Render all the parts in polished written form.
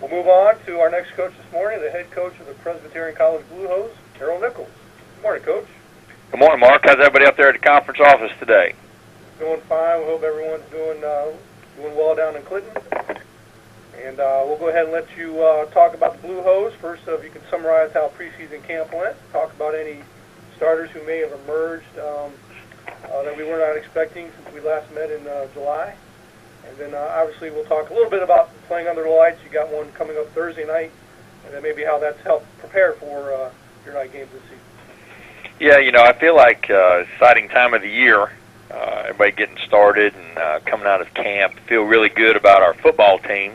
We'll move on to our next coach this morning, the head coach of the Presbyterian College Blue Hose, Harold Nichols. Good morning, Coach. Good morning, Mark. How's everybody up there at the conference office today? Doing fine. We hope everyone's doing well down in Clinton. And we'll go ahead and let you talk about the Blue Hose. First, if you can summarize how preseason camp went, talk about any starters who may have emerged that we were not expecting since we last met in July. And then obviously we'll talk a little bit about playing under the lights. You got one coming up Thursday night, and then maybe how that's helped prepare for your night games this season. Yeah, I feel like exciting time of the year. Everybody getting started and coming out of camp. Feel really good about our football team.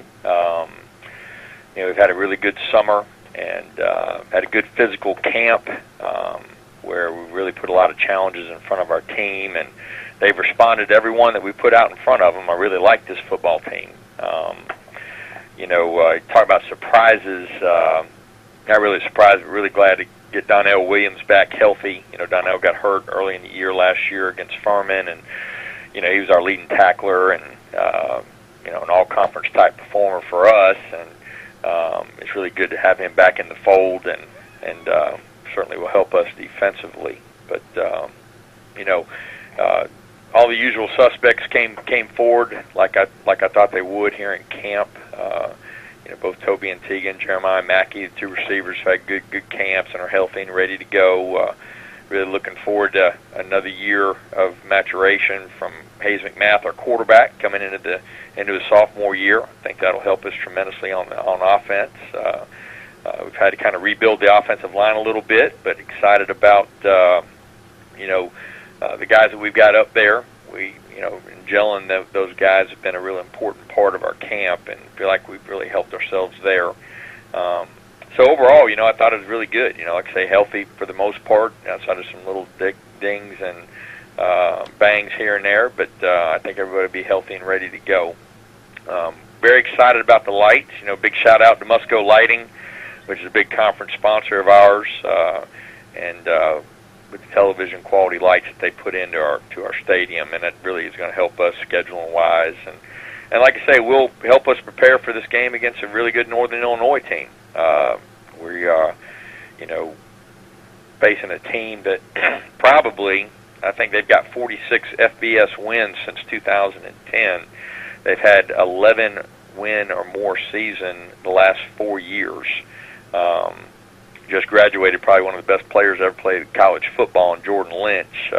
We've had a really good summer and had a good physical camp where we really put a lot of challenges in front of our team, and they've responded to everyone that we put out in front of them. I really like this football team. Talk about surprises. Not really surprised, but really glad to get Donnell Williams back healthy. Donnell got hurt early in the year last year against Furman, and he was our leading tackler and an all-conference type performer for us. And it's really good to have him back in the fold, and certainly will help us defensively. But all the usual suspects came forward like I thought they would here in camp. Both Toby and Tegan, Jeremiah Mackey, the two receivers, had good camps and are healthy and ready to go. Really looking forward to another year of maturation from Hayes McMath, our quarterback, coming into his sophomore year. I think that'll help us tremendously on offense. We've had to kind of rebuild the offensive line a little bit, but excited about the guys that we've got up there. Gelling those guys have been a real important part of our camp, and feel like we've really helped ourselves there. So overall, I thought it was really good. Like I say, healthy for the most part, outside of some little dings and bangs here and there, but I think everybody will be healthy and ready to go. Very excited about the lights. Big shout out to Musco Lighting, which is a big conference sponsor of ours, and with the television quality lights that they put into our stadium, and that really is going to help us scheduling wise, and like I say, will help us prepare for this game against a really good Northern Illinois team. We are, facing a team that probably, I think they've got 46 FBS wins since 2010. They've had 11 win or more season the last 4 years. Just graduated probably one of the best players ever played college football in Jordan Lynch.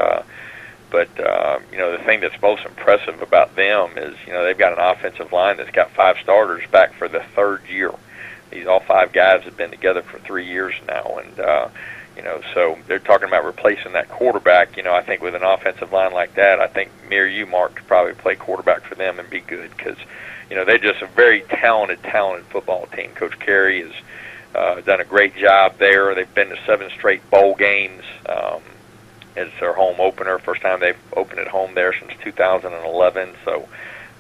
But the thing that's most impressive about them is, they've got an offensive line that's got 5 starters back for the 3rd year. All 5 guys have been together for 3 years now, and so they're talking about replacing that quarterback. I think with an offensive line like that, I think me or you, Mark, could probably play quarterback for them and be good, because they're just a very talented football team. Coach Carey has done a great job there. They've been to 7 straight bowl games. It's their home opener, first time they've opened at home there since 2011. So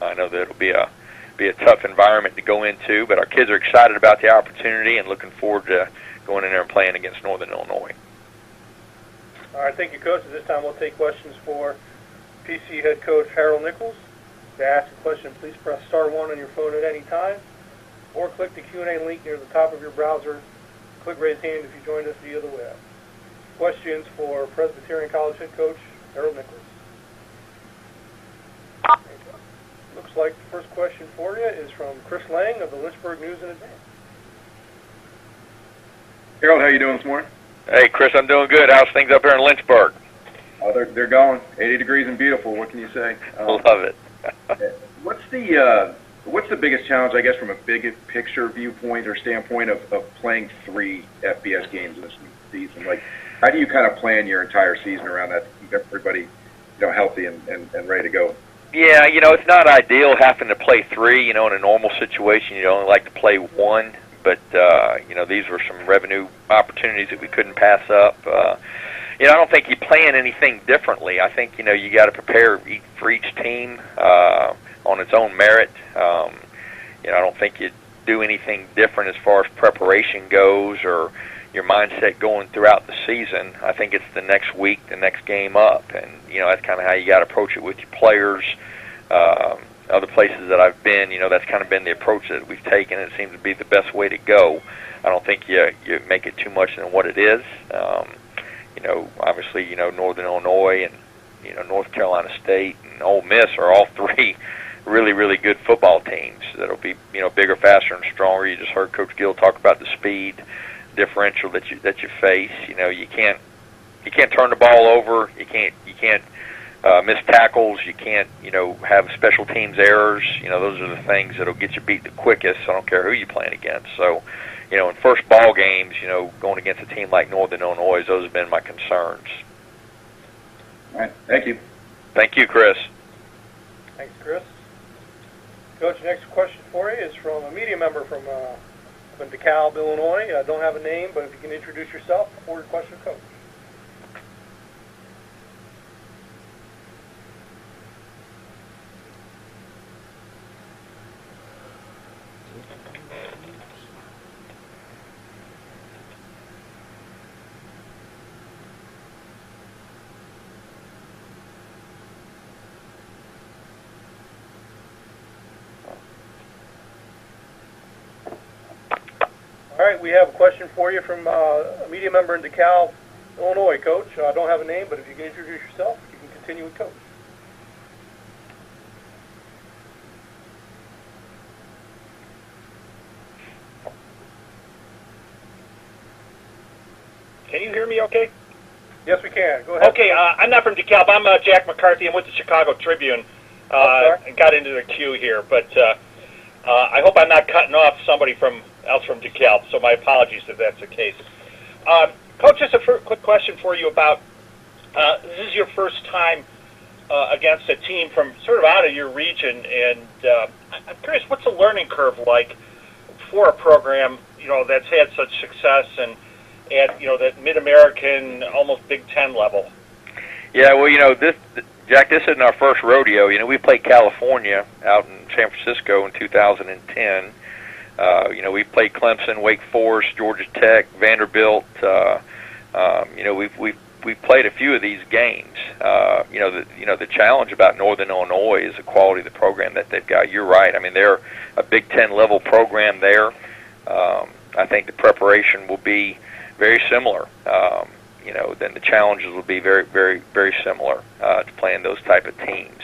I know that it'll be a tough environment to go into, but our kids are excited about the opportunity and looking forward to going in there and playing against Northern Illinois. All right, thank you, Coach. At this time, we'll take questions for PC head coach Harold Nichols. To ask a question, please press *1 on your phone at any time, or click the Q&A link near the top of your browser. Click raise hand if you joined us via the web. Questions for Presbyterian College head coach Harold Nichols. Looks like the first question for you is from Chris Lang of the Lynchburg News and Advance. Harold, how you doing this morning? Hey, Chris, I'm doing good. How's things up here in Lynchburg? Oh, they're going. 80 degrees and beautiful. What can you say? Love it. What's the biggest challenge, I guess, from a big picture viewpoint or standpoint of playing 3 FBS games this season? Like, how do you kind of plan your entire season around that to keep everybody, healthy and ready to go? Yeah, it's not ideal having to play 3. In a normal situation, you'd only like to play 1. But, these were some revenue opportunities that we couldn't pass up. I don't think you plan anything differently. I think, you got to prepare for each team on its own merit. I don't think you do anything different as far as preparation goes or your mindset going throughout the season. I think it's the next week, the next game up, and that's kind of how you got to approach it with your players. other places that I've been, that's kind of been the approach that we've taken. It seems to be the best way to go. I don't think you make it too much than what it is. Obviously, Northern Illinois and North Carolina State and Ole Miss are all three really, really good football teams that'll be, bigger, faster, and stronger. You just heard Coach Gill talk about the speed differential that you face. You can't turn the ball over. You can't miss tackles. You can't, have special teams errors. Those are the things that'll get you beat the quickest. I don't care who you're playing against. So, in first ball games, going against a team like Northern Illinois, those have been my concerns. All right. Thank you. Thank you, Chris. Thanks, Chris. Coach, next question for you is from a media member from DeKalb, Illinois. I don't have a name, but if you can introduce yourself before your question, Coach. All right, we have a question for you from a media member in DeKalb, Illinois, Coach. I don't have a name, but if you can introduce yourself, you can continue with Coach. Can you hear me okay? Yes, we can. Go ahead. Okay, I'm not from DeKalb. I'm Jack McCarthy. I'm with the Chicago Tribune. And got into the queue here, but I hope I'm not cutting off somebody else from DeKalb, so my apologies if that's the case. Coach, just a quick question for you about, this is your first time against a team from sort of out of your region, and I'm curious, what's the learning curve like for a program, that's had such success and that Mid-American, almost Big Ten level? Yeah, well, Jack, this isn't our first rodeo. We played California out in San Francisco in 2010. We played Clemson, Wake Forest, Georgia Tech, Vanderbilt. We've played a few of these games. The challenge about Northern Illinois is the quality of the program that they've got. You're right. I mean, they're a Big Ten level program there. I think the preparation will be very similar. Then the challenges will be very, very, very similar to playing those type of teams.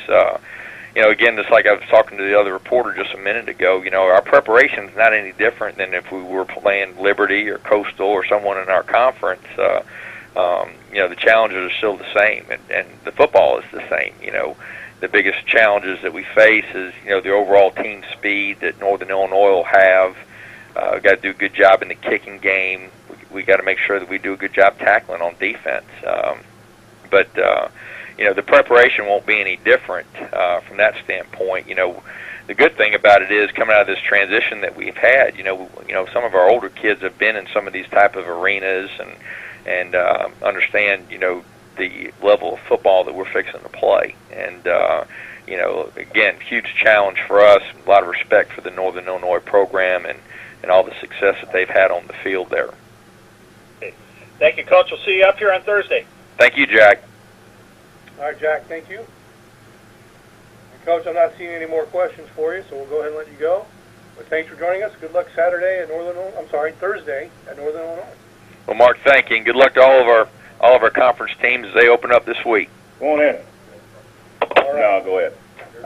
Again, just like I was talking to the other reporter just a minute ago, our preparation is not any different than if we were playing Liberty or Coastal or someone in our conference. The challenges are still the same, and the football is the same. The biggest challenges that we face is, the overall team speed that Northern Illinois will have. We've got to do a good job in the kicking game. We got to make sure that we do a good job tackling on defense. But the preparation won't be any different from that standpoint. The good thing about it is coming out of this transition that we've had. Some of our older kids have been in some of these type of arenas and understand the level of football that we're fixing to play. And again, huge challenge for us. A lot of respect for the Northern Illinois program and all the success that they've had on the field there. Okay. Thank you, Coach. We'll see you up here on Thursday. Thank you, Jack. All right, Jack, thank you. And Coach, I'm not seeing any more questions for you, so we'll go ahead and let you go. But thanks for joining us. Good luck Thursday at Northern Illinois. Well, Mark, thank you, and good luck to all of our conference teams as they open up this week. Go on in. All right. No, go ahead.